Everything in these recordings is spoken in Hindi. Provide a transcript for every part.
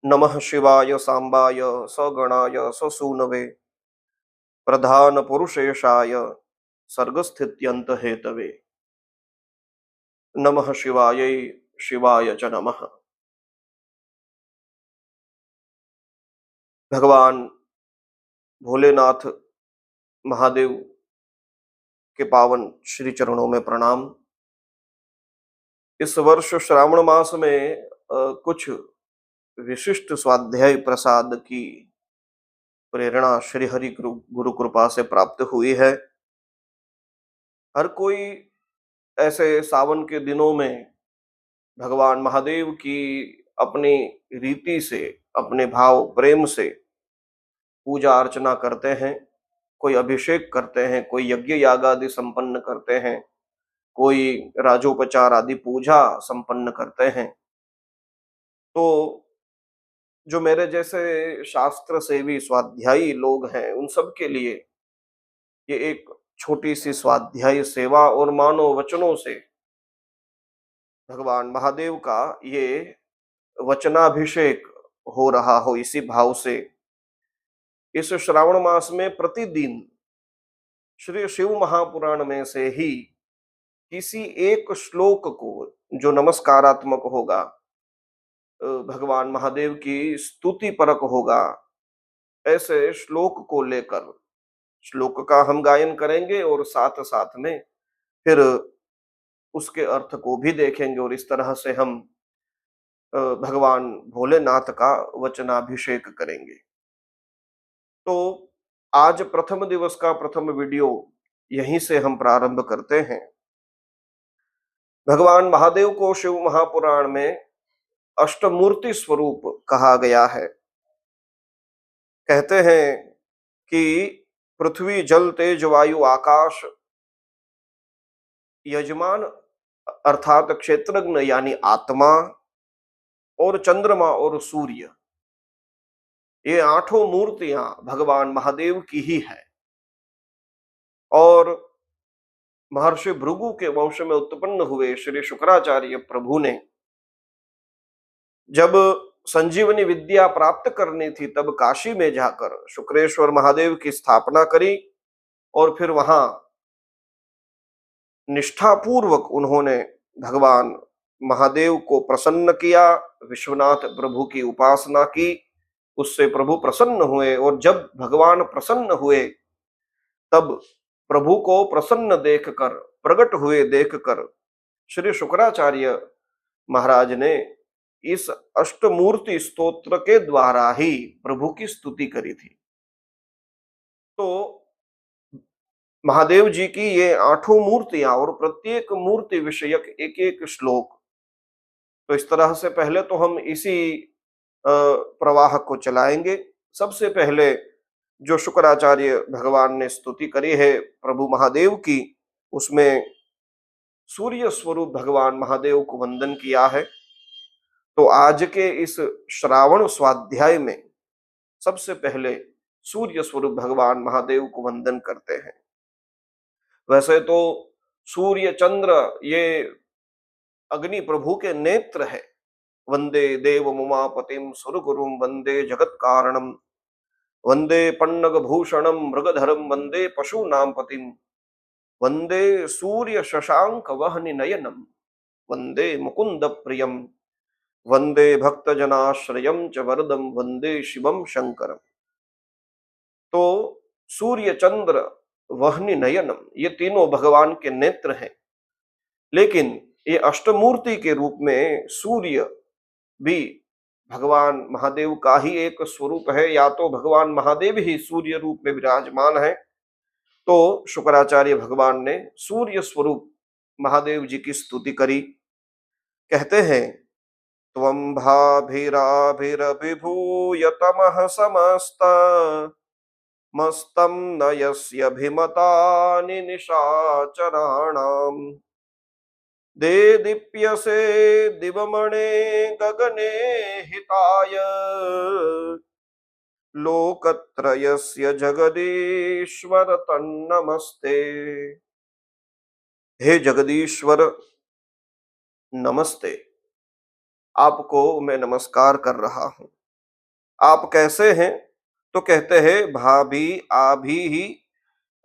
नमः शिवाय सांबाय सगणाय ससूनवे प्रधान पुरुषेशाय सर्गस्थित्यंत हेतवे। नमः शिवाय शिवाय च नमः। भगवान भोलेनाथ महादेव के पावन श्री चरणों में प्रणाम। इस वर्ष श्रावण मास में कुछ विशिष्ट स्वाध्याय प्रसाद की प्रेरणा श्री हरि गुरु कृपा से प्राप्त हुई है। हर कोई ऐसे सावन के दिनों में भगवान महादेव की अपनी रीति से, अपने भाव प्रेम से पूजा अर्चना करते हैं। कोई अभिषेक करते हैं, कोई यज्ञ याग आदि संपन्न करते हैं, कोई राजोपचार आदि पूजा संपन्न करते हैं। तो जो मेरे जैसे शास्त्र सेवी स्वाध्यायी लोग हैं, उन सब के लिए ये एक छोटी सी स्वाध्याय सेवा और मानो वचनों से भगवान महादेव का ये वचनाभिषेक हो रहा हो, इसी भाव से इस श्रावण मास में प्रतिदिन श्री शिव महापुराण में से ही किसी एक श्लोक को, जो नमस्कारात्मक होगा, भगवान महादेव की स्तुति परक होगा, ऐसे श्लोक को लेकर श्लोक का हम गायन करेंगे और साथ साथ में फिर उसके अर्थ को भी देखेंगे और इस तरह से हम भगवान भोलेनाथ का वचनाभिषेक करेंगे। तो आज प्रथम दिवस का प्रथम वीडियो यहीं से हम प्रारंभ करते हैं। भगवान महादेव को शिव महापुराण में अष्टमूर्ति स्वरूप कहा गया है। कहते हैं कि पृथ्वी, जल, तेज, वायु, आकाश, यजमान अर्थात क्षेत्रज्ञ यानी आत्मा, और चंद्रमा और सूर्य, ये आठों मूर्तियां भगवान महादेव की ही है। और महर्षि भृगु के वंश में उत्पन्न हुए श्री शुक्राचार्य प्रभु ने जब संजीवनी विद्या प्राप्त करनी थी, तब काशी में जाकर शुक्रेश्वर महादेव की स्थापना करी और फिर वहां निष्ठापूर्वक उन्होंने भगवान महादेव को प्रसन्न किया, विश्वनाथ प्रभु की उपासना की, उससे प्रभु प्रसन्न हुए। और जब भगवान प्रसन्न हुए तब प्रभु को प्रसन्न देखकर, प्रकट हुए देखकर श्री शुक्राचार्य महाराज ने इस अष्टमूर्ति स्तोत्र के द्वारा ही प्रभु की स्तुति करी थी। तो महादेव जी की ये आठों मूर्तियां और प्रत्येक मूर्ति विषयक एक एक श्लोक, तो इस तरह से पहले तो हम इसी प्रवाह को चलाएंगे। सबसे पहले जो शुक्राचार्य भगवान ने स्तुति करी है प्रभु महादेव की, उसमें सूर्य स्वरूप भगवान महादेव को वंदन किया है। तो आज के इस श्रावण स्वाध्याय में सबसे पहले सूर्य स्वरूप भगवान महादेव को वंदन करते हैं। वैसे तो सूर्य चंद्र ये अग्नि प्रभु के नेत्र है। वंदे देव उमापतिम सुरगुरुम वंदे जगत कारणम वंदे पन्नग भूषणम मृगधरम वंदे पशूनाम पतिम वंदे सूर्य शशांक वहनि नयनम वंदे मुकुंद प्रियम वंदे भक्त जनाश्रयम च वरदम वंदे शिवम शंकरम। तो सूर्य चंद्र वहनि नयनम, ये तीनों भगवान के नेत्र हैं। लेकिन ये अष्टमूर्ति के रूप में सूर्य भी भगवान महादेव का ही एक स्वरूप है, या तो भगवान महादेव ही सूर्य रूप में विराजमान है। तो शुक्राचार्य भगवान ने सूर्य स्वरूप महादेव जी की स्तुति करी। कहते हैं त्वं भाभिराभिरभिभूय तमः समस्त मस्तं नयस्यभिमतानि निशाचराणाम् देदीप्यसे दिवमणे गगने हिताय लोकत्रयस्य जगदीश्वर तन्नमस्ते। हे जगदीश्वर नमस्ते, आपको मैं नमस्कार कर रहा हूं। आप कैसे हैं? तो कहते हैं भाभी आभि ही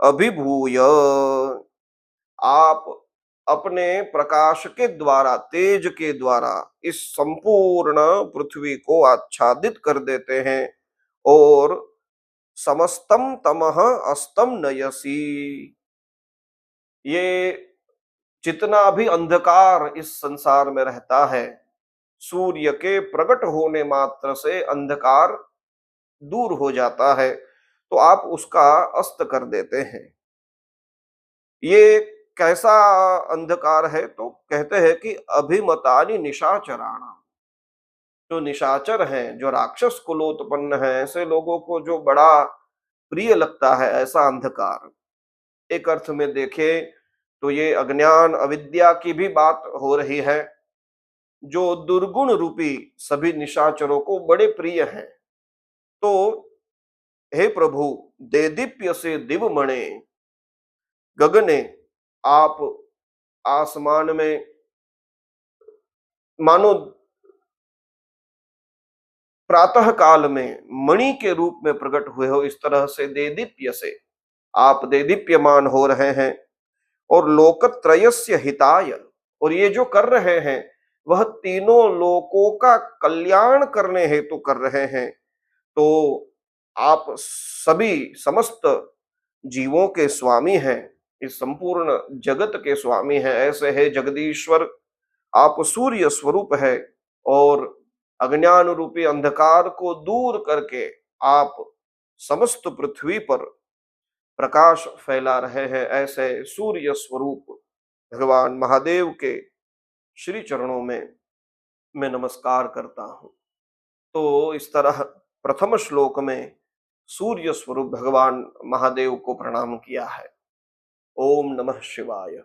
अभिभूय। आप अपने प्रकाश के द्वारा, तेज के द्वारा इस संपूर्ण पृथ्वी को आच्छादित कर देते हैं और समस्तम तमः अस्तम नयसी। ये जितना भी अंधकार इस संसार में रहता है, सूर्य के प्रकट होने मात्र से अंधकार दूर हो जाता है, तो आप उसका अस्त कर देते हैं। ये कैसा अंधकार है? तो कहते हैं कि अभिमतानि निशाचराणाम। जो निशाचर हैं, जो राक्षस कुलोत्पन्न है, ऐसे लोगों को जो बड़ा प्रिय लगता है ऐसा अंधकार। एक अर्थ में देखें तो ये अज्ञान अविद्या की भी बात हो रही है, जो दुर्गुण रूपी सभी निशाचरों को बड़े प्रिय हैं। तो हे प्रभु, देदीप्य से दिवमणे गगने, आप आसमान में मानो प्रातः काल में मणि के रूप में प्रकट हुए हो, इस तरह से देदीप्य से आप देदीप्यमान हो रहे हैं। और लोकत्रयस्य हिताय, और ये जो कर रहे हैं वह तीनों लोकों का कल्याण करने हेतु कर रहे हैं। तो आप सभी समस्त जीवों के स्वामी हैं, इस संपूर्ण जगत के स्वामी हैं। ऐसे है जगदीश्वर, आप सूर्य स्वरूप है और अज्ञान रूपी अंधकार को दूर करके आप समस्त पृथ्वी पर प्रकाश फैला रहे हैं। ऐसे सूर्य स्वरूप भगवान महादेव के श्री चरणों में मैं नमस्कार करता हूं। तो इस तरह प्रथम श्लोक में सूर्य स्वरूप भगवान महादेव को प्रणाम किया है। ओम नमः शिवाय।